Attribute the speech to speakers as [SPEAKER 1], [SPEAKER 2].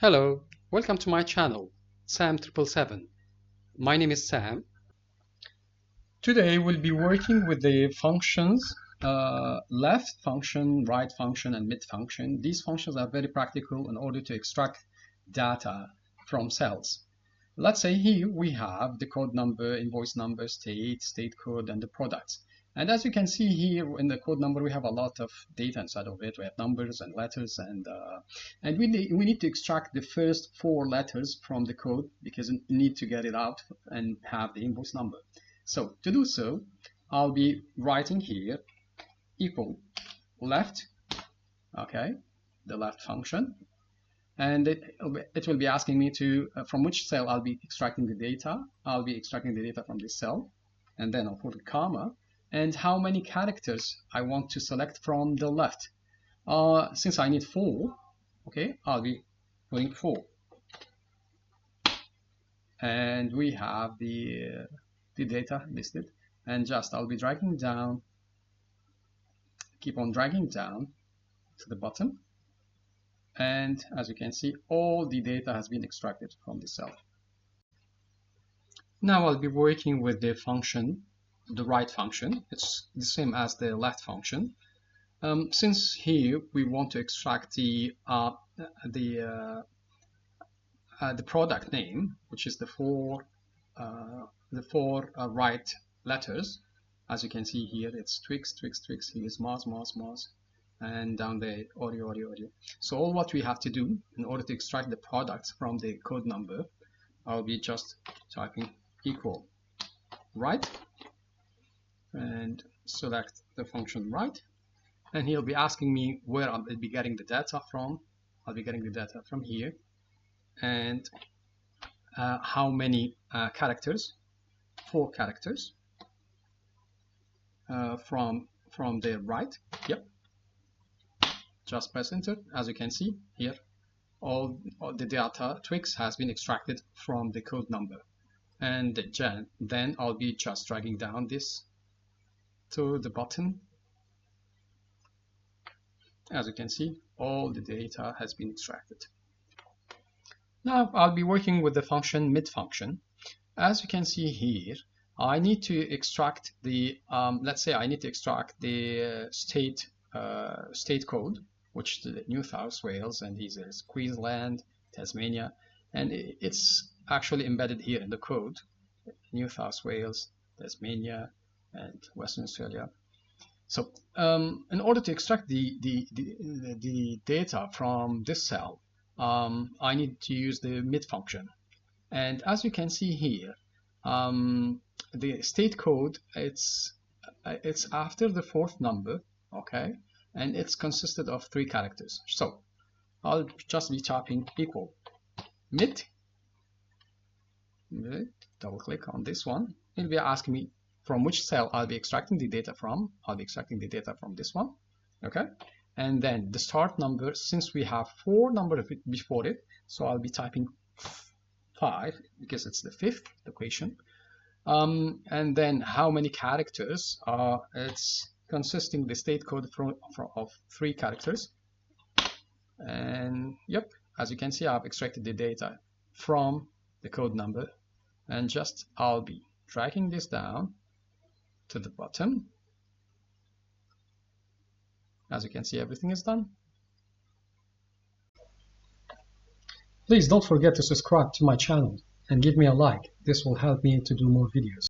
[SPEAKER 1] Hello, welcome to my channel, Sam777. My name is Sam. Today we'll be working with the functions left function, right function, and mid function. These functions are very practical in order to extract data from cells. Let's say here we have the code number, invoice number, state code, and the products. And as you can see here in the code number, we have a lot of data inside of it. We have numbers and letters, and we need to extract the first 4 letters from the code because we need to get it out and have the invoice number. So to do so, I'll be writing here equal left, okay, the left function, and it will be asking me to from which cell I'll be extracting the data. I'll be extracting the data from this cell, and then I'll put a comma, and how many characters I want to select from the left. Since I need 4, okay, I'll be putting 4. And we have the data listed, and just I'll be dragging down, keep on dragging down to the bottom, and as you can see, all the data has been extracted from the cell. Now I'll be working with the function, the right function. It's the same as the left function. Since here we want to extract the product name, which is the four right letters. As you can see here, it's Twix. Here is Mars, and down there Oreo. So all what we have to do in order to extract the products from the code number, I'll be just typing equal right and select the function right, and he'll be asking me where I'll be getting the data from. I'll be getting the data from here, and how many characters, 4 characters from the right. Yep, just press enter. As you can see here, all the data Twix has been extracted from the code number, and then I'll be just dragging down this to the bottom. As you can see, all the data has been extracted. Now I'll be working with the function mid function. As you can see here, I need to extract the let's say I need to extract the state code, which is New South Wales, and these is Queensland, Tasmania, and it's actually embedded here in the code, New South Wales, Tasmania, and Western Australia. So in order to extract the data from this cell, I need to use the mid function. And as you can see here, the state code, it's after the 4th number, okay, and it's consisted of 3 characters. So I'll just be typing equal mid, double click on this one. It'll be asking me from which cell I'll be extracting the data from. I'll be extracting the data from this one, okay, and then the start number, since we have 4 numbers before it, so I'll be typing 5 because it's the 5th equation, and then how many characters, it's consisting the state code of 3 characters, and yep, as you can see, I've extracted the data from the code number, and just I'll be dragging this down to the bottom. As you can see, everything is done. Please don't forget to subscribe to my channel and give me a like. This will help me to do more videos.